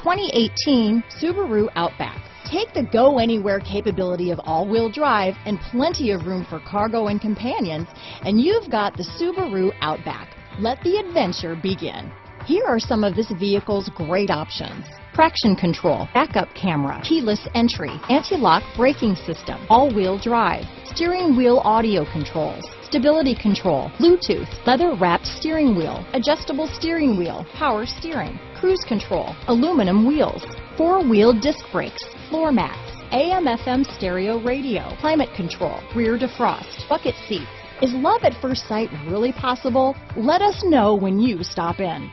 2018 Subaru Outback. Take the go-anywhere capability of all-wheel drive and plenty of room for cargo and companions, and you've got the Subaru Outback. Let the adventure begin. Here are some of this vehicle's great options: traction control, backup camera, keyless entry, anti-lock braking system, all-wheel drive, steering wheel audio controls, stability control, Bluetooth, leather-wrapped steering wheel, adjustable steering wheel, power steering, cruise control, aluminum wheels, four-wheel disc brakes, floor mats, AM/FM stereo radio, climate control, rear defrost, bucket seats. Is love at first sight really possible? Let us know when you stop in.